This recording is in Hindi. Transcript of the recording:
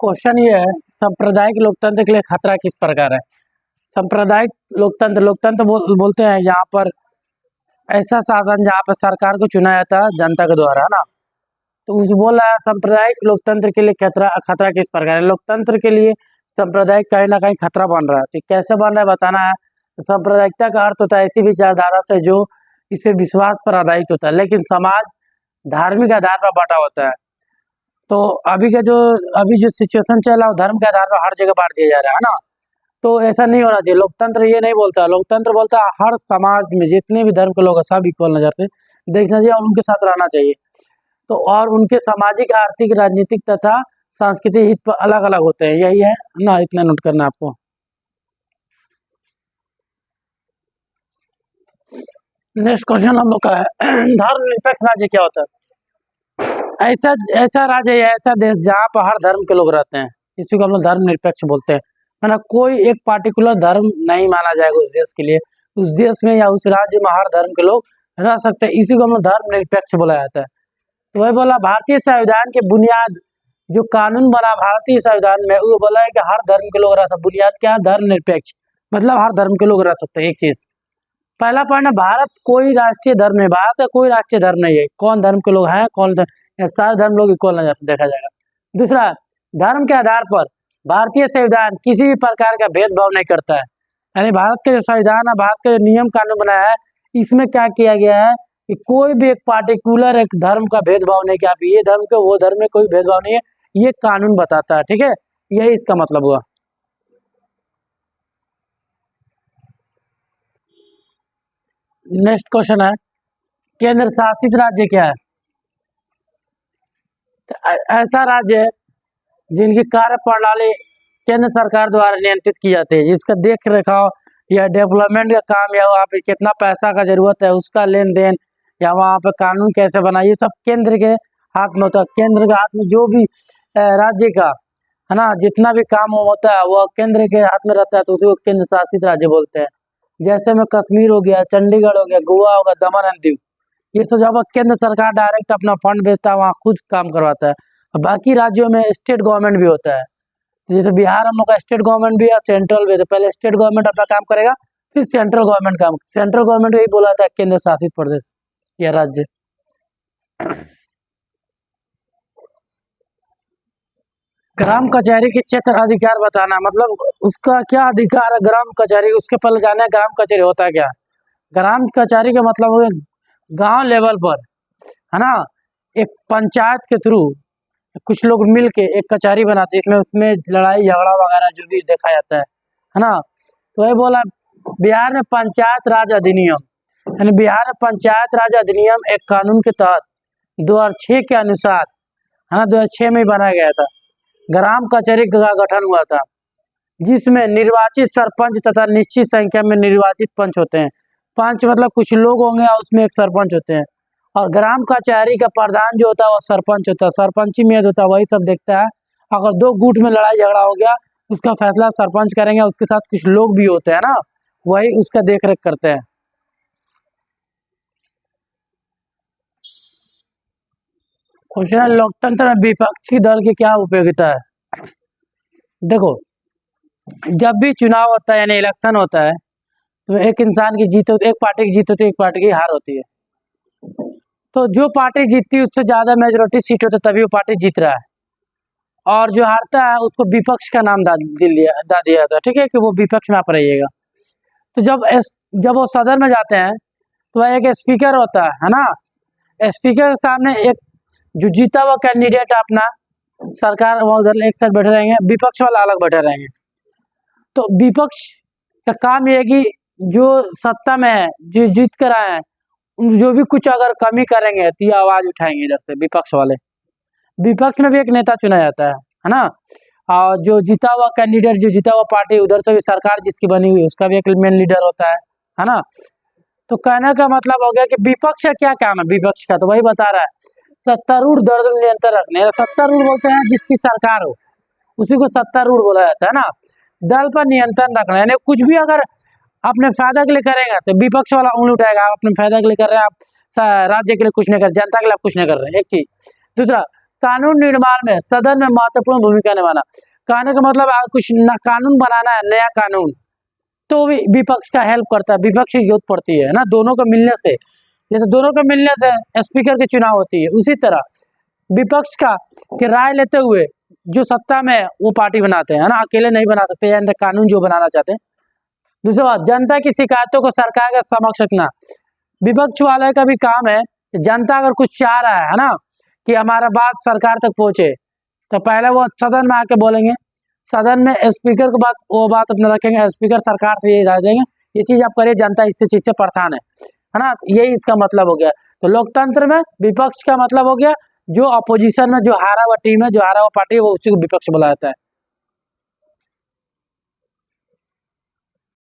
क्वेश्चन ये है, सांप्रदायिक लोकतंत्र के लिए खतरा किस प्रकार है। सांप्रदायिक लोकतंत्र बोलते हैं यहाँ पर ऐसा शासन जहाँ पर सरकार को चुना जाता है जनता के द्वारा, है ना। तो उस बोल रहा है सांप्रदायिक लोकतंत्र के लिए खतरा किस प्रकार है। लोकतंत्र के लिए सांप्रदायिक कहीं ना कहीं खतरा बन रहा है। तो कैसे बन रहा है बताना है। तो सांप्रदायिकता का अर्थ होता है ऐसी विचारधारा से जो इसे विश्वास पर आधारित होता है, लेकिन समाज धार्मिक आधार पर बटा होता है। तो अभी जो सिचुएशन चल रहा है धर्म के आधार पर हर जगह बांट दिया जा रहा है ना। तो ऐसा नहीं होना चाहिए। लोकतंत्र ये नहीं बोलता, लोकतंत्र बोलता है हर समाज में जितने भी धर्म के लोग हैं सब इक्वल नजर से देखना चाहिए और उनके साथ रहना चाहिए। तो और उनके सामाजिक, आर्थिक, राजनीतिक तथा सांस्कृतिक हित पर अलग अलग होते हैं। यही है ना, इतना नोट करना आपको। नेक्स्ट क्वेश्चन हम लोग का है धर्मनिरपेक्ष राज्य क्या होता है। ऐसा राज्य है, ऐसा देश जहाँ पर हर धर्म के लोग रहते हैं, इसी को हम लोग धर्मनिरपेक्ष बोलते हैं। है ना, कोई एक पार्टिकुलर धर्म नहीं माना जाएगा उस देश के लिए। उस देश में या उस राज्य में हर धर्म के लोग रह सकते हैं, इसी को हम लोग धर्मनिरपेक्ष बोला जाता है। तो वही बोला भारतीय संविधान के बुनियाद जो कानून बना भारतीय संविधान में, वो बोला है कि हर धर्म के लोग रह सकते। बुनियाद क्या है? धर्मनिरपेक्ष, मतलब हर धर्म के लोग रह सकते हैं। एक चीज पहला पॉइंट है, भारत कोई राष्ट्रीय धर्म नहीं, भारत का कोई राष्ट्रीय धर्म नहीं है। कौन धर्म के लोग हैं, कौन सारे धर्म लोग इक्वल नजर से देखा जाएगा। दूसरा, धर्म के आधार पर भारतीय संविधान किसी भी प्रकार का भेदभाव नहीं करता है। यानी भारत के जो संविधान है, भारत का जो नियम कानून बनाया है, इसमें क्या किया गया है कि कोई भी एक पार्टिकुलर एक धर्म का भेदभाव नहीं किया। ये धर्म के वो धर्म में कोई भेदभाव नहीं है, ये कानून बताता है। ठीक है, यही इसका मतलब हुआ। नेक्स्ट क्वेश्चन है, केंद्र शासित राज्य क्या है। ऐसा राज्य है जिनकी कार्य प्रणाली केंद्र सरकार द्वारा नियंत्रित की जाती है, जिसका देख रखाव या डेवलपमेंट का काम या वहाँ पे कितना पैसा का जरूरत है उसका लेन देन या वहाँ पे कानून कैसे बना, ये सब केंद्र के हाथ में होता है। केंद्र के हाथ में जो भी राज्य का, है ना, जितना भी काम होता है वह केंद्र के हाथ में रहता है, तो उसी को केंद्र शासित राज्य बोलते हैं। जैसे में कश्मीर हो गया, चंडीगढ़ हो गया, गोवा हो गया, दमन एंड दीव, ये सब जगह केंद्र सरकार डायरेक्ट अपना फंड भेजता है, वहाँ खुद काम करवाता है। बाकी राज्यों में स्टेट गवर्नमेंट भी होता है। जैसे बिहार हम लोग का स्टेट गवर्नमेंट भी है, सेंट्रल भी है। तो पहले स्टेट गवर्नमेंट अपना काम करेगा, फिर सेंट्रल गवर्नमेंट काम। सेंट्रल गवर्नमेंट यही बोला था केंद्र शासित प्रदेश या राज्य। ग्राम कचहरी के क्षेत्र अधिकार बताना, मतलब उसका क्या अधिकार है ग्राम कचहरी। उसके पहले जाना है ग्राम कचहरी होता है क्या। ग्राम कचहरी का मतलब गांव लेवल पर, है ना, एक पंचायत के थ्रू कुछ लोग मिल के एक कचहरी बनाते हैं, इसमें उसमें लड़ाई झगड़ा वगैरह जो भी देखा जाता है ना। तो ये बोला बिहार में पंचायत राज अधिनियम, यानी बिहार में पंचायत राज अधिनियम एक कानून के तहत 2006 के अनुसार, है ना, 2006 में ही बनाया गया था। ग्राम कचहरी का गठन हुआ था, जिसमें निर्वाचित सरपंच तथा निश्चित संख्या में निर्वाचित पंच होते हैं। पंच मतलब कुछ लोग होंगे और उसमें एक सरपंच होते हैं। और ग्राम कचहरी का प्रधान जो होता है वो सरपंच होता है, सरपंची में होता है, वही सब देखता है। अगर दो गुट में लड़ाई झगड़ा हो गया उसका फैसला सरपंच करेंगे, उसके साथ कुछ लोग भी होते हैं ना, वही उसका देख रेख करते हैं। क्वेश्चन, लोकतंत्र में विपक्षी दल की क्या उपयोगिता है। देखो, जब भी चुनाव होता है यानी इलेक्शन होता है, तो एक इंसान की जीत होती है, एक पार्टी की जीत होती है, एक पार्टी की हार होती है। तो जो पार्टी जीतती है उससे ज्यादा मेजोरिटी सीट होती है, तभी वो पार्टी जीत रहा है। और जो हारता है उसको विपक्ष का नाम दिया जाता है। ठीक है, कि वो विपक्ष में आप रहिएगा। तो जब वो सदन में जाते हैं तो एक स्पीकर होता है ना। स्पीकर के सामने एक जो जीता हुआ कैंडिडेट अपना सरकार वो उधर एक साइड बैठे रहेंगे, विपक्ष वाला अलग बैठे रहेंगे। तो विपक्ष का काम ये है कि जो सत्ता में है, जो जीत कर आए हैं, जो भी कुछ अगर कमी करेंगे तो ये आवाज उठाएंगे इधर से विपक्ष वाले। विपक्ष में भी एक नेता चुना जाता है ना। और जो जीता हुआ कैंडिडेट, जो जीता हुआ पार्टी, उधर से भी सरकार जिसकी बनी हुई उसका भी एक मेन लीडर होता है ना। तो कहने का मतलब हो गया कि विपक्ष का क्या काम है। विपक्ष का तो वही बता रहा है, सत्तारूढ़ दल नियंत्रण रखने। सत्तारूढ़ बोलते हैं जिसकी सरकार हो, उसी को सत्तारूढ़ बोला जाता है ना। दल पर नियंत्रण रखना, यानी कुछ भी अगर अपने फायदा के लिए करेगा तो विपक्ष वाला उंगली उठाएगा, आप अपने फायदा के लिए कर रहे हैं, आप राज्य के लिए कुछ नहीं कर, जनता के लिए आप कुछ नहीं कर रहे हैं। एक चीज। दूसरा, कानून निर्माण में सदन में महत्वपूर्ण भूमिका निभाना। कहने का मतलब कुछ कानून बनाना है, नया कानून, तो भी विपक्ष का हेल्प करता है, विपक्ष की जरूरत पड़ती है ना, दोनों को मिलने से। जैसे दोनों को मिलने से स्पीकर के चुनाव होती है, उसी तरह विपक्ष का कि राय लेते हुए जो सत्ता में है वो पार्टी बनाते हैं, है ना, अकेले नहीं बना सकते, यानी कानून जो बनाना चाहते हैं। दूसरी बात, जनता की शिकायतों को सरकार के समक्ष रखना। विपक्ष वाले का भी काम है, जनता अगर कुछ चाह रहा है ना, कि हमारा बात सरकार तक पहुंचे, तो पहले वो सदन में आके बोलेंगे, सदन में स्पीकर को वो बात अपने रखेंगे, स्पीकर सरकार से यही राय देंगे, ये चीज आप करिए, जनता इससे चीज से परेशान है ना, यही इसका मतलब हो गया। तो लोकतंत्र में विपक्ष का मतलब हो गया जो अपोजिशन में जो हारा हुआ टीम है, जो हारा हुआ पार्टी है, वो उसी को विपक्ष बुलाया जाता है।